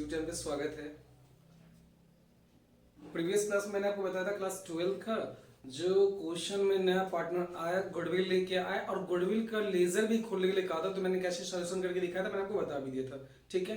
YouTube channel पे स्वागत है। प्रीवियस क्लास में मैंने आपको बताया था क्लास 12 का जो क्वेश्चन में नया पार्टनर आया, गुडविल लेके आया और गुडविल का लेजर भी खोलने के लिए कहा था, तो मैंने कैसे सॉल्यूशन करके दिखाया था, मैंने आपको बता भी दिया था। ठीक है,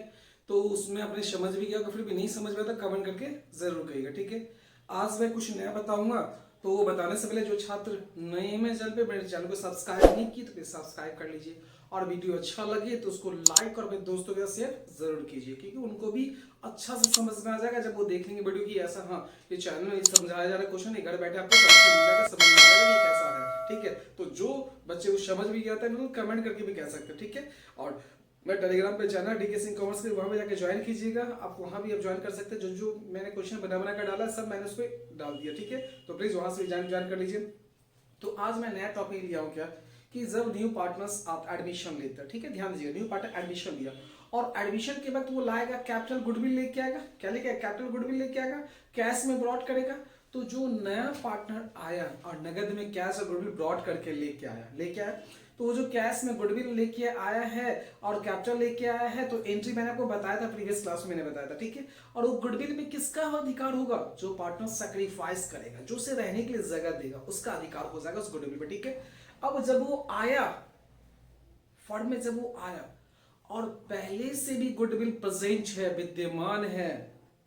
तो उसमें आपने समझ भी गया, फिर भी नहीं समझ में आता कमेंट करके जरूर कहिएगा। ठीक है, आज मैं कुछ नया बताऊंगा, तो वो बताने से पहले जो छात्र नए में चैनल पे मेरे चैनल को सब्सक्राइब नहीं की तो प्लीज सब्सक्राइब कर लीजिए, और वीडियो अच्छा लगे तो उसको लाइक और अपने दोस्तों के साथ शेयर जरूर कीजिए, क्योंकि उनको भी अच्छा से समझ में आ जाएगा जब वो देखेंगे वीडियो की ऐसा हाँ ये चैनल में समझाया जा रहा है क्वेश्चन, नहीं घर बैठे आपको समझ में आ जाएगा ये कैसा है। ठीक है, तो जो बच्चे को समझ भी आता है बिल्कुल कमेंट करके भी कह सकते हैं। ठीक है, और मैं टेलीग्राम पे चैनल डीके सिंह कॉमर्स के वहां पे जाकर ज्वाइन कीजिएगा, आप वहां भी आप ज्वाइन कर सकते हैं। जो जो मैंने क्वेश्चन बना कर डाला सब मैंने उस पर डाल दिया। ठीक है, तो प्लीज वहां से ज्वाइन कर लीजिए। तो आज मैं नया टॉपिक लिया हूँ क्या कि जब न्यू पार्टनर्स आप एडमिशन लेते हैं, ठीक है ध्यान दीजिए, न्यू पार्टनर एडमिशन लिया और एडमिशन के वक्त वो लाएगा कैपिटल गुडविल लेके आएगा, क्या लेके आएगा कैपिटल गुडविल लेके आएगा, कैश में ब्रॉड करेगा। तो जो नया पार्टनर आया और नगद में कैश और गुडविल ब्रॉड करके लेके आया, तो वो जो कैश में गुडविल लेके आया है और कैपिटल लेके आया है, तो एंट्री मैंने आपको बताया था प्रीवियस क्लास में मैंने बताया था। ठीक है, और वो गुडविल में किसका अधिकार होगा, जो पार्टनर सैक्रिफाइस करेगा, जो उसे रहने के लिए जगह देगा, उसका अधिकार हो जाएगा उस गुडविल पे। ठीक है, अब जब वो आया फर्म में, जब वो आया और पहले से भी गुडविल प्रेजेंट है, विद्यमान है,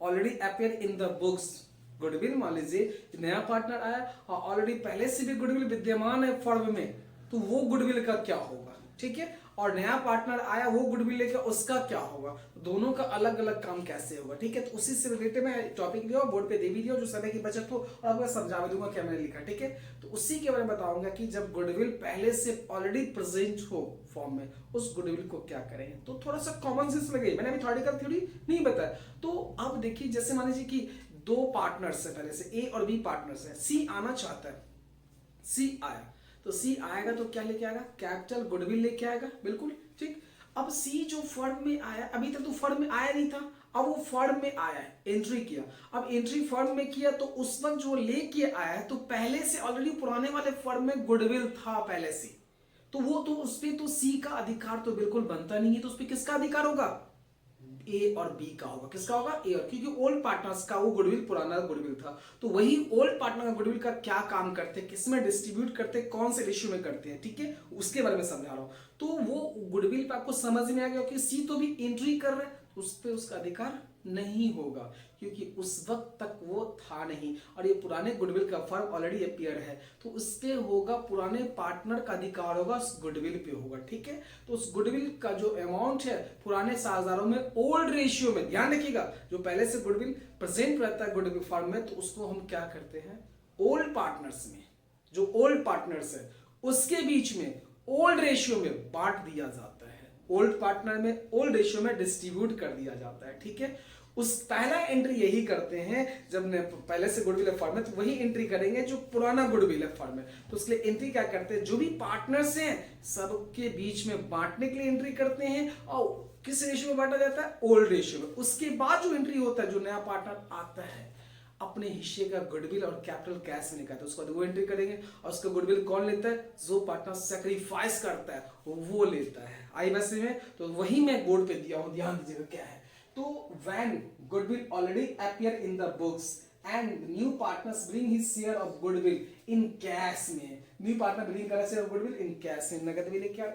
already appear in the books, goodwill मान लीजिए नया पार्टनर आया और ऑलरेडी पहले से भी गुडविल विद्यमान है फर्म में, तो वो गुडविल का क्या होगा। ठीक है, और नया पार्टनर आया वो गुडविल लेकर उसका क्या होगा, दोनों का अलग अलग काम कैसे होगा। ठीक है, तो उसी से रिलेटेड मैं टॉपिक लिया बोर्ड पे दे भी दिया, जो समय की बचत हो और आपको समझा भी दूंगा क्या मैंने लिखा। ठीक है, तो उसी के बारे में बताऊंगा कि जब गुडविल पहले से ऑलरेडी प्रेजेंट हो फॉर्म में, उस गुडविल को क्या करेंगे। तो थोड़ा सा कॉमन सेंस लगे, मैंने अभी थ्योरेटिकल थ्योरी नहीं बताया। तो अब देखिए, जैसे मान लीजिए कि दो पार्टनर्स है, पहले से ए और बी पार्टनर्स है, सी आना चाहता है, सी आया, तो सी आएगा तो क्या लेके आएगा, कैपिटल गुडविल लेके आएगा, बिल्कुल ठीक। अब सी जो फर्म में आया, अभी तक तो फर्म में आया नहीं था, अब वो फर्म में आया है, एंट्री किया। अब एंट्री फर्म में किया तो उस वक्त जो लेके आया है, तो पहले से ऑलरेडी पुराने वाले फर्म में गुडविल था पहले से, तो वो तो उस पर तो सी का अधिकार तो बिल्कुल बनता नहीं है, तो उस पर किसका अधिकार होगा, ए और बी का होगा। किसका होगा, ए और, क्योंकि ओल्ड पार्टनर्स का वो गुडविल पुराना गुडविल था, तो वही ओल्ड पार्टनर का गुडविल का क्या काम करते हैं, किसमें डिस्ट्रीब्यूट करते हैं, कौन से रेशियो में करते हैं। ठीक है, उसके बारे में समझा रहा हूं। तो वो गुडविल पे आपको समझ में आ गया कि सी तो भी एंट्री कर रहे हैं, उस पर उसका अधिकार नहीं होगा, क्योंकि उस वक्त तक वो था नहीं और ये पुराने गुडविल का फर्म ऑलरेडी अपीयर है, तो उसके होगा पुराने पार्टनर का अधिकार होगा उस गुडविल पे होगा। ठीक है, तो उस गुडविल का जो अमाउंट है पुराने साझेदारों में ओल्ड रेशियो में, ध्यान रखिएगा, जो पहले से गुडविल प्रेजेंट रहता है गुडविल फर्म में, तो उसको हम क्या करते हैं, ओल्ड पार्टनर्स में, जो ओल्ड पार्टनर्स है उसके बीच में ओल्ड रेशियो में बांट दिया जाता है, ओल्ड पार्टनर में ओल्ड रेशियो में डिस्ट्रीब्यूट कर दिया जाता है। ठीक है, उस पहला एंट्री यही करते हैं, जब पहले से गुडविल है फर्म में तो वही एंट्री करेंगे जो पुराना गुडविल है फर्म में, तो उसके लिए एंट्री क्या करते हैं, जो भी पार्टनर्स हैं सबके बीच में बांटने के लिए एंट्री करते हैं, और किस रेशियो में बांटा जाता है, ओल्ड रेशियो में। उसके बाद जो एंट्री होता है, जो नया पार्टनर आता है अपने हिस्से का गुडविल और कैपिटल कैश में निकालता है, उसके बाद वो एंट्री करेंगे, और उसका गुडविल कौन लेता है, जो पार्टनर सैक्रिफाइस करता है वो लेता है। आई बस में, तो वही मैं बोर्ड पे दिया हूं, ध्यान दीजिएगा क्या है। तो when goodwill already appear in the books and new partners bring his share of goodwill in cash में, new partner bring करा share of goodwill in cash में, नगद में लेके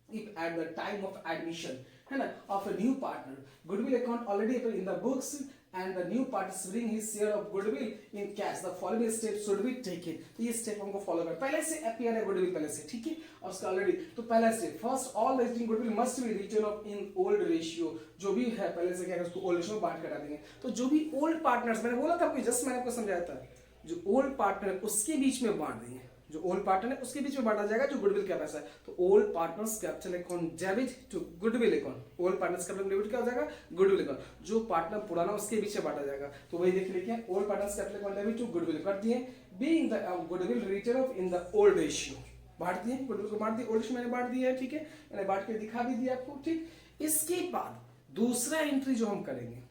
if at the time of admission है ना of a new partner goodwill account already appear in the books and the new partners bring his share of goodwill in cash, the following steps should be taken। तो ये step हमको follow करना, पहले से appear है goodwill पहले से, ठीक है, और उसका ऑलरेडी, तो पहला step, first all resisting goodwill must be return off in old ratio, जो भी है पहले से क्या है उसको ओल्ड रेशियो में बांट करा देंगे। तो जो भी ओल्ड पार्टनर्स, मैंने बोला था आपको, जस्ट मैंने आपको समझाया था, जो ओल्ड पार्टनर उसके बीच में बांट देंगे, जो ओल्ड पार्टनर है उसके बीच में बांटा जाएगा जो गुडविल का पैसा है। तो old partners capital account debit to goodwill account, old partners capital debit क्या हो जाएगा, गुडविल अकाउंट, जो पार्टनर पुराना उसके बीच में बांटा जाएगा। तो वही देख लीजिए, old partners capital account debit to goodwill कर दिए, being the goodwill written off in the old ratio, बांट दिए, गुडविल को बांट दिए, ओल्ड रेशियो मैंने बांट दिया है। ठीक है, मैंने बांट के दिखा भी दिया आपको। ठीक, इसके बाद दूसरा एंट्री जो हम करेंगे,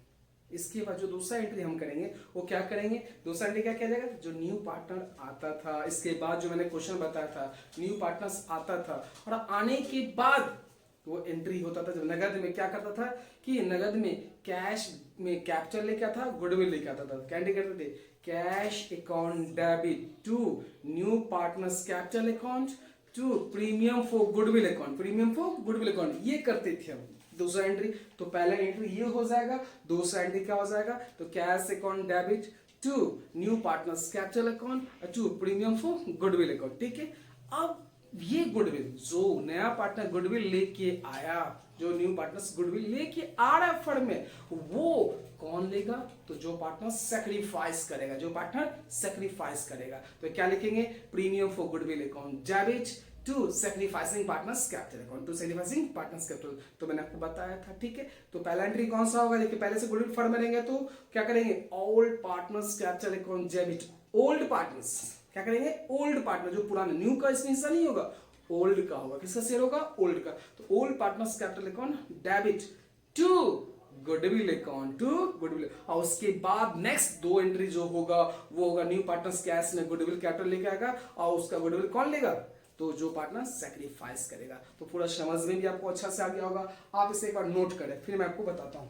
इसके बाद जो दूसरा एंट्री हम करेंगे वो क्या करेंगे, दूसरा एंट्री क्या किया जाएगा, जो न्यू पार्टनर आता था, इसके बाद जो मैंने क्वेश्चन बताया था, न्यू पार्टनर्स आता था और आने के बाद वो एंट्री होता था, जब नगद में क्या करता था कि नगद में कैश में कैपिटल लेके आता था, गुडविल लेके आता था, क्या एंट्री करते थे, cash account debit to new partners capital account to premium for goodwill account, premium for goodwill account, ये करते थे हम। दूसरा एंट्री, तो पहला एंट्री ये हो जाएगा, दूसरा एंट्री क्या हो जाएगा, तो cash account debit to new partners capital account to premium for goodwill account, ठीक है। अब ये गुडविल, जो नया पार्टनर गुडविल लेके आया, जो न्यू पार्टनर्स गुडविल लेके आ रहा है फर्म में, वो कौन लेगा, तो जो पार्टनर सेक्रीफाइस करेगा, जो पार्टनर सेक्रीफाइस करेगा। तो क्या लिखेंगे, premium for goodwill account debit to sacrificing partners capital account, to sacrificing partners capital, तो मैंने आपको बताया था, ठीक है। तो पहला एंट्री कौन सा होगा, देखिए पहले से गुडविल फर्म में रहेंगे तो क्या करेंगे, old partners capital account debit, old partners क्या करेंगे, ओल्ड पार्टनर, जो पुराना, न्यू का इसमें हिस्सा नहीं होगा, ओल्ड का होगा, किसका शेयर होगा, ओल्ड का, तो old partners capital account debit to goodwill account, to goodwill, और उसके बाद नेक्स्ट दो एंट्री जो होगा वो होगा न्यू पार्टनर्स कैश में गुडविल कैपिटल लेके आएगा, और उसका गुडविल कौन लेगा, तो जो पार्टनर सैक्रिफाइस करेगा। तो पूरा समझ में भी आपको अच्छा से आ गया होगा, आप इसे एक बार नोट करें, फिर मैं आपको बताता हूं।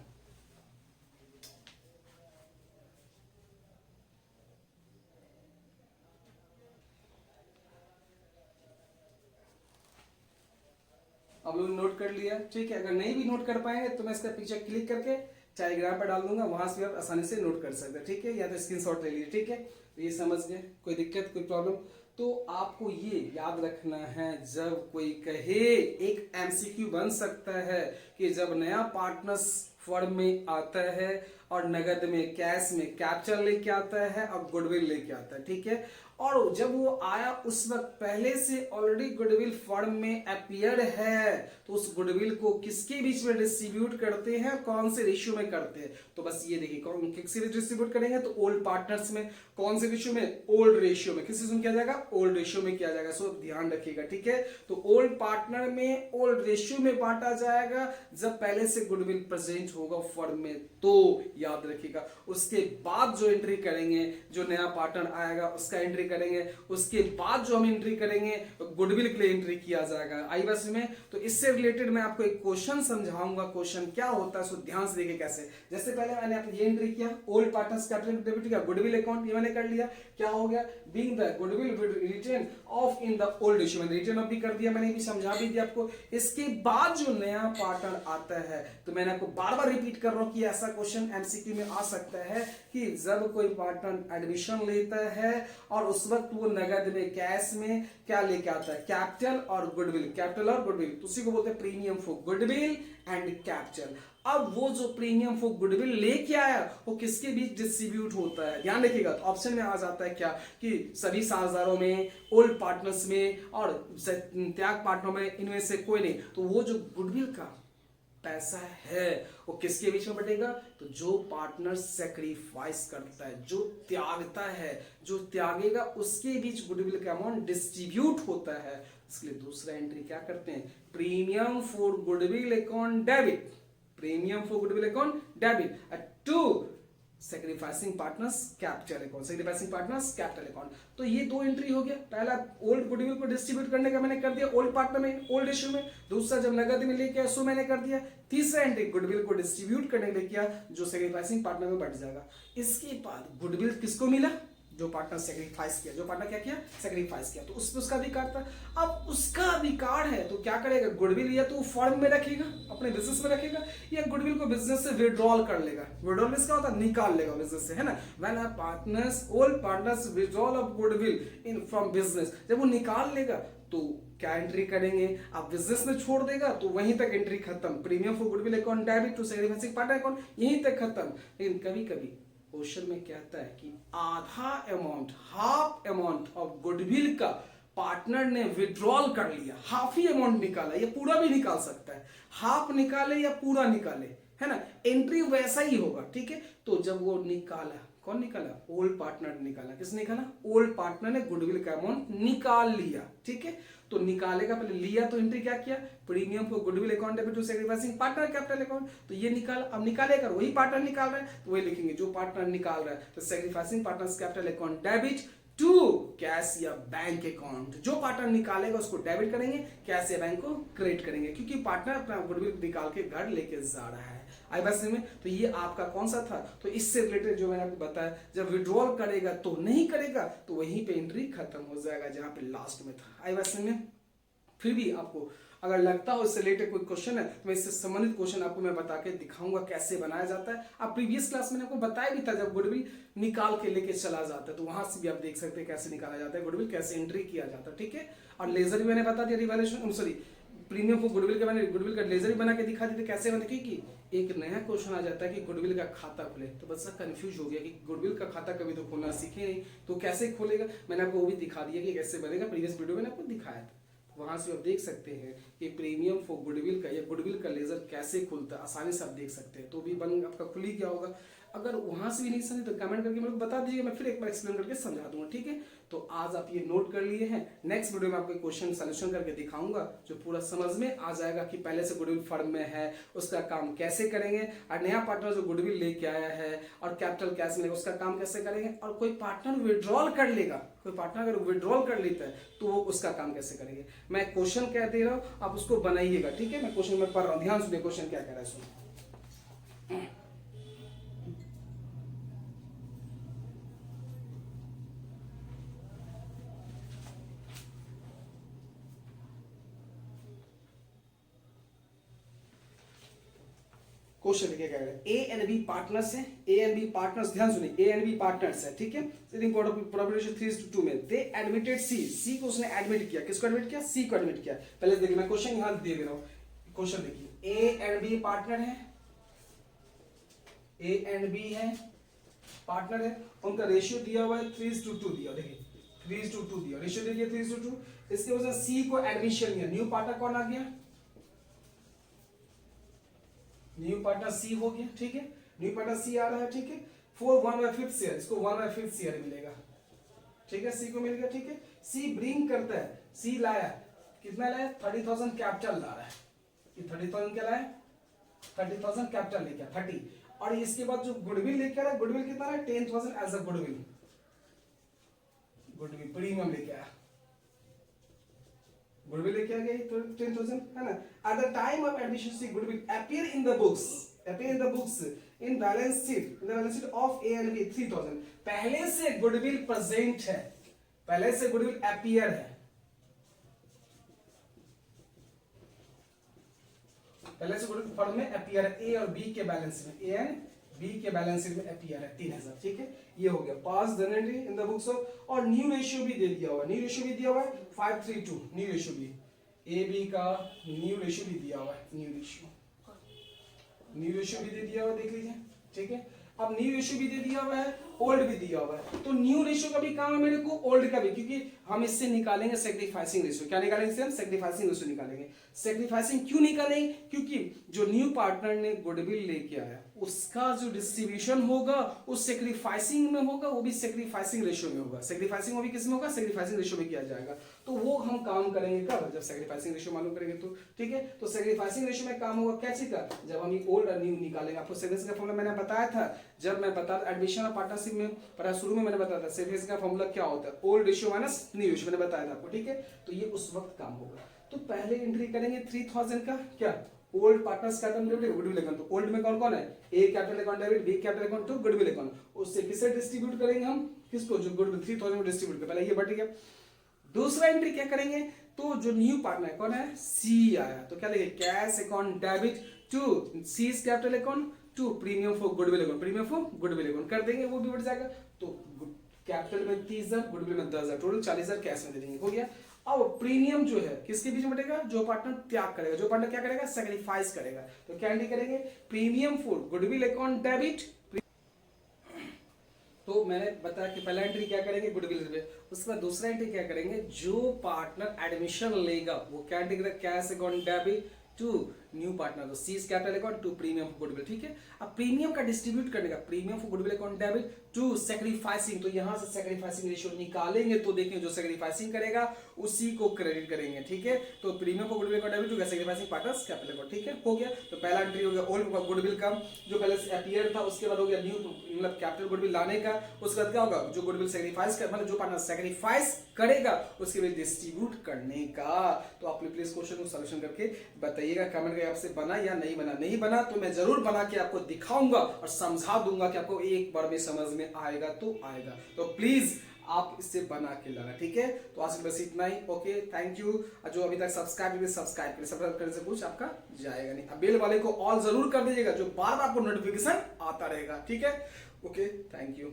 आप लोग नोट कर लिया, ठीक है। अगर नहीं भी नोट कर पाएंगे तो मैं इसका पिक्चर क्लिक करके टेलीग्राम पर डाल दूंगा, वहां से आप आसानी से नोट कर सकते हैं, ठीक है, या तो स्क्रीनशॉट ले लीजिए, ठीक है। तो ये समझ गए, कोई दिक्कत कोई प्रॉब्लम, तो आपको ये याद रखना है, जब कोई कहे, एक एमसीक्यू बन सकता है कि जब नया पार्टनर्स फर्म में आता है और नगद में, कैश में कैपिटल लेके आता है और गुडविल लेके आता है, ठीक है, और जब वो आया उस वक्त पहले से ऑलरेडी गुडविल फर्म में अपीयर है, तो उस गुडविल को किसके बीच में डिस्ट्रीब्यूट करते हैं, कौन से रेशियो में करते हैं, तो बस ये देखिए कौन किसके बीच डिस्ट्रीब्यूट करेंगे, तो ओल्ड पार्टनर्स में, कौन से रेशियो में, ओल्ड रेशियो में, किस रेशियो में किया जाएगा, ओल्ड रेशियो में किया जाएगा, सो ध्यान रखिएगा, ठीक है। तो ओल्ड पार्टनर में ओल्ड रेशियो में बांटा जाएगा जब पहले से गुडविल प्रेजेंट होगा फर्म में, तो याद रखिएगा। उसके बाद जो एंट्री करेंगे, जो नया पार्टनर आएगा उसका एंट्री करेंगे, उसके बाद जो हम एंट्री करेंगे गुडविल के लिए एंट्री किया जाएगा, आई बस में। तो इससे रिलेटेड मैं आपको एक क्वेश्चन समझाऊंगा, क्वेश्चन क्या होता है, सो ध्यान से देखिए कैसे। जैसे पहले मैंने ये एंट्री किया, ओल्ड पार्टनर्स कैपिटल डेबिट किया, गुडविल अकाउंट ये मैंने कर लिया, क्या हो गया, being the goodwill written off in the old ratio, मैंने रिटर्न ऑफ भी कर दिया, मैंने भी समझा भी दिया आपको। इसके बाद जो नया पार्टनर आता है, तो मैंने आपको बार बार रिपीट कर रहा हूं कि ऐसा क्वेश्चन एमसीक्यू में आ सकता है कि जब कोई पार्टनर एडमिशन लेता है और उस वक्त वो नगद में, कैश में क्या लेके आता है, कैपिटल और गुडविल, कैपिटल और गुडविल, तो उसी को बोलते हैं premium for goodwill and capital. अब वो जो प्रीमियम फॉर गुडविल लेके आया वो किसके बीच डिस्ट्रीब्यूट होता है, ध्यान रखिएगा। तो ऑप्शन में आ जाता है क्या कि सभी साझेदारों में, ओल्ड पार्टनर्स में और त्याग पार्टनर में, इनमें से कोई नहीं, तो वो जो गुडविल का पैसा है वो किसके बीच में बटेगा, तो जो पार्टनर सैक्रिफाइस करता है, जो त्यागता है, जो त्यागेगा, उसके बीच गुडविल का अमाउंट डिस्ट्रीब्यूट होता है। इसलिए दूसरा एंट्री क्या करते हैं, premium for goodwill account debit, premium for goodwill account debit to sacrificing partners capital account, sacrificing partners capital account. तो ये दो एंट्री हो गया, पहला ओल्ड गुडविल को डिस्ट्रीब्यूट करने का मैंने कर दिया ओल्ड पार्टनर में, ओल्ड रेशियो में, दूसरा जब नगद में लेके आया सो मैंने कर दिया, तीसरा एंट्री गुडविल को डिस्ट्रीब्यूट करने के लिए किया, जो सैक्रिफाइसिंग पार्टनर में बढ़ जाएगा। इसके बाद गुडविल किसको मिला, जो पार्टनर सैक्रिफाइस किया, जो पार्टनर क्या किया, सैक्रिफाइस किया, तो उसका अधिकार था। अब उसका अधिकार है तो क्या करेगा, गुडविल या तो फर्म में रखेगा, अपने बिजनेस में रखेगा, या गुडविल को बिजनेस से विड्रॉल कर लेगा। विड्रॉल मींस क्या होता है, निकाल लेगा बिजनेस से, है ना। When a partners, old partners withdrawal of goodwill in from business, जब वो निकाल लेगा तो क्या एंट्री करेंगे, आप बिजनेस में छोड़ देगा तो वहीं तक एंट्री खत्म, premium for goodwill account debit to sacrificing partner account, यहीं तक खत्म। लेकिन कभी कभी क्वेश्चन में कहता है कि आधा amount, half amount of goodwill का पार्टनर ने विड्रॉल कर लिया, हाफ ही अमाउंट निकाला, या पूरा भी निकाल सकता है, हाफ निकाले या पूरा निकाले, है ना, एंट्री वैसा ही होगा, ठीक है। तो जब वो निकाला, कौन निकाला, ओल्ड पार्टनर ने निकाला, किसने निकाला, ओल्ड पार्टनर ने गुडविल का अमाउंट निकाल लिया, ठीक है। तो निकालेगा, पहले लिया तो एंट्री क्या किया, premium for goodwill account debit to sacrificing partner capital account, तो ये निकाल, अब निकालेगा, वही पार्टनर निकाल रहा है तो वही लिखेंगे, जो पार्टनर निकाल रहा है, तो sacrificing partners capital account debit to cash या बैंक अकाउंट, जो पार्टनर निकालेगा उसको डेबिट करेंगे, कैश या बैंक को क्रेडिट करेंगे, क्योंकि पार्टनर अपना गुडविल निकाल के घर लेके जा रहा है। आई बात समझ में? तो ये आपका कौन सा था? तो इससे रिलेटेड जो मैंने आपको बताया, जब विड्रॉल करेगा तो नहीं करेगा तो वहीं पे एंट्री खत्म हो जाएगा जहां पे लास्ट में था। आई बात समझ में? फिर भी आपको अगर लगता हो इससे रिलेटेड कोई क्वेश्चन है तो मैं इससे संबंधित क्वेश्चन आपको मैं बता के दिखाऊंगा कैसे बनाया जाता है। आप प्रीवियस क्लास में आपको बताया भी था, जब गुडविल निकाल के लेके चला जाता है तो वहां से भी आप देख सकते हैं कैसे निकाला जाता है गुडविल, कैसे एंट्री किया जाता है, ठीक है। और लेजर भी मैंने बता दिया, revaluation sorry premium for goodwill के मैंने गुडविल का लेजर भी बना के दिखा दी थी कैसे बने, क्योंकि एक नया क्वेश्चन आ जाता है कि गुडविल का खाता खुले तो बच्चा कंफ्यूज हो गया कि गुडविल का खाता कभी तो खोलना सीखे नहीं तो कैसे खोलेगा। मैंने आपको वो भी दिखा दिया कि कैसे बनेगा, प्रीवियस वीडियो में आपको दिखाया था, वहां से आप देख सकते हैं कि प्रीमियम फॉर गुडविल का या गुडविल का लेजर कैसे खुलता है, आसानी से आप देख सकते हैं। तो भी बन आपका खुल ही गया होगा। अगर वहां से भी नहीं समझे तो कमेंट करके मेरे को बता दीजिए, मैं फिर एक बार एक्सप्लेन करके समझा दूंगा, ठीक है। तो आज आप ये नोट कर लिए हैं, नेक्स्ट वीडियो में आपको क्वेश्चन सॉल्यूशन करके दिखाऊंगा जो पूरा समझ में आ जाएगा कि पहले से गुडविल फर्म में है उसका काम कैसे करेंगे, और नया पार्टनर जो गुडविल लेके आया है और कैपिटल कैश मिलेगा उसका काम कैसे करेंगे, और कोई पार्टनर विड्रॉल कर लेगा, कोई पार्टनर अगर विड्रॉल कर लेता है तो वो उसका काम कैसे करेंगे। मैं क्वेश्चन कह दे रहा हूं, आप उसको बनाइएगा, ठीक है। मैं क्वेश्चन में पढ़ रहा हूं, ध्यान सुनिए क्वेश्चन क्या कह रहा है, सुनिए। क्वेश्चन देखिए क्या है, ए एंड बी पार्टनर्स है, ए एंड बी पार्टनर्स, ध्यान सुनिए, ए एंड बी पार्टनर्स है, ठीक है। सिटिंग प्रोबेबिलिटी 3:2 में दे एडमिटेड सी, सी को उसने एडमिट किया, किसको एडमिट किया? सी को एडमिट किया। पहले देखिए मैं क्वेश्चन यहां दे रहा हूं, क्वेश्चन देखिए, ए एंड बी पार्टनर है, ए एंड बी है पार्टनर है, उनका रेशियो दिया हुआ है 3:2 दिया, देखिए 3:2 दिया, रेशियो दिया 3:2। इसके वजह से सी को एडमिशन दिया, न्यू पार्टनर कौन आ गया? न्यू पार्टनर सी हो गया, ठीक है। न्यू पार्टनर सी आ रहा है, ठीक है। 4 1/5 शेयर, इसको 1/5 शेयर मिलेगा, ठीक है, सी को मिल गया, ठीक है। सी ब्रिंग करता है, सी लाया कितना लाया? 30,000 कैपिटल ला रहा है, ये 30,000 क्या लाया? 30,000 कैपिटल लेके आया 30। और इसके बाद जो गुडविल लेके आ रहा है, गुडविल कितना है? 10,000 as a goodwill, goodwill premium लेके आया, गुडविल लेके आ गया 10,000 है ना। At the time of admission C goodwill appear in the books, appear in the books in balance sheet, in the balance sheet of A and B 3,000। पहले से goodwill present है, पहले से गुडविल अपीयर है, पहले से गुडविल फर्म में appear है, ए और बी के बैलेंस में, ए एंड बी के बैलेंस शीट में अपीयर है 3,000, ठीक है। ये हो गया pass the entry in the books of, और न्यू रेशियो भी दे दिया हुआ है, न्यू रेशियो भी दिया हुआ है 5:3:2, न्यू रेशियो भी, ए बी का न्यू रेशियो भी दिया हुआ है, न्यू रेशियो भी दे दिया हुआ है, देख लीजिए, ठीक है। अब न्यू रेशियो भी दे दिया हुआ है, ओल्ड भी दिया हुआ है, तो न्यू रेशियो का भी काम है मेरे को, ओल्ड का भी, क्योंकि हम इससे निकालेंगे सेक्रीफाइसिंग रेशियो। क्या निकालेंगे इससे? हम सेक्रीफाइसिंग रेशियो निकालेंगे। सेक्रीफाइसिंग क्यों निकालेंगे? क्योंकि जो न्यू पार्टनर ने गुडविल लेके आया उसका जो डिस्ट्रीब्यूशन होगा उस सेक्रीफाइसिंग में होगा, वो भी सेक्रीफाइसिंग रेशियो में होगा। सेक्रीफाइसिंग वो भी किस में होगा? सेक्रीफाइसिंग रेशियो में किया जाएगा। तो वो हम काम करेंगे कब? जब सेक्रीफाइसिंग रेशियो मालूम करेंगे तो, ठीक है। तो सेक्रीफाइसिंग रेशियो में काम होगा कैसे का? जब हम ये ओल्ड और न्यू निकालेंगे। आपको सेक्रीफाइसिंग का फॉर्मूला मैंने बताया था, जब मैं बता एडमिशन और पार्टनरशिप में पढ़ा शुरू में मैंने बताया था सेक्रीफाइसिंग का फॉर्मूला क्या होता है, old ratio minus new ratio, मैंने बताया था आपको, ठीक है। तो ये उस वक्त काम होगा। तो पहले एंट्री करेंगे 3,000 का, क्या ओल्ड पार्टनर्स का गुडविल अकाउंट। तो ओल्ड में कौन कौन है? A capital account debit, B capital account to goodwill account. उससे किसे डिस्ट्रीब्यूट करेंगे हम? किसको? जो गुडविल 3,000 को डिस्ट्रीब्यूट कर, पहले ये बढ़ गया। दूसरा एंट्री क्या करेंगे? तो जो न्यू पार्टनर कौन है? सी आया, तो क्या लिखेंगे? Cash account debit to C capital account to premium for goodwill account, premium for goodwill account कर देंगे, वो भी बढ़ जाएगा। तो कैपिटल में 30,000, गुडविल में 10,000, टोटल 40,000 कैश में दे देंगे, हो गया। अब प्रीमियम जो है किसके बीच में बटेगा? जो पार्टनर त्याग करेगा, जो पार्टनर क्या करेगा? सैक्रिफाइस करेगा। तो क्या एंट्री करेंगे? Premium for goodwill account debit. तो मैंने बताया कि पहला एंट्री क्या करेंगे? गुडविल पे। उसके बाद दूसरा एंट्री क्या करेंगे? जो पार्टनर एडमिशन लेगा वो क्या एंट्री करेगा? Cash account debit to new partner, तो C's capital account to premium for goodwill, ठीक है। अब प्रीमियम का डिस्ट्रीब्यूट करने का, premium for goodwill account debit to sacrificing, तो यहां से सैक्रिफाइसिंग रेशियो निकालेंगे तो देखें जो सैक्रिफाइसिंग करेगा उसी को क्रेडिट करेंगे, ठीक है। तो premium for goodwill account debit to sacrificing partners capital account, ठीक है, हो गया। तो पहला एंट्री हो गया ओल्ड गुडविल का जो पहले से अपीयर था, उसके बाद हो गया न्यू मतलब कैपिटल गुडविल लाने का। उसके बाद क्या होगा? जो गुडविल सैक्रिफाइस कर मतलब जो पार्टनर सैक्रिफाइस करेगा उसके बाद डिस्ट्रीब्यूट करने का। तो आप प्लीज क्वेश्चन को सॉल्यूशन करके बताइएगा, कमेंट आपसे बना या नहीं बना। नहीं बना तो मैं जरूर बना के आपको दिखाऊंगा और समझा दूंगा कि आपको एक बार में समझ में आएगा तो आएगा। तो प्लीज आप इससे बना के लाना, ठीक है। तो आज बस इतना ही। Okay, thank you. जो अभी तक सब्सक्राइब करिए, सब्सक्राइब करने से कुछ आपका जाएगा नहीं। अब बेल वाले को ऑल जरूर कर दीजिएगा, जो बार बार आपको नोटिफिकेशन आता रहेगा, ठीक है। Okay, thank you.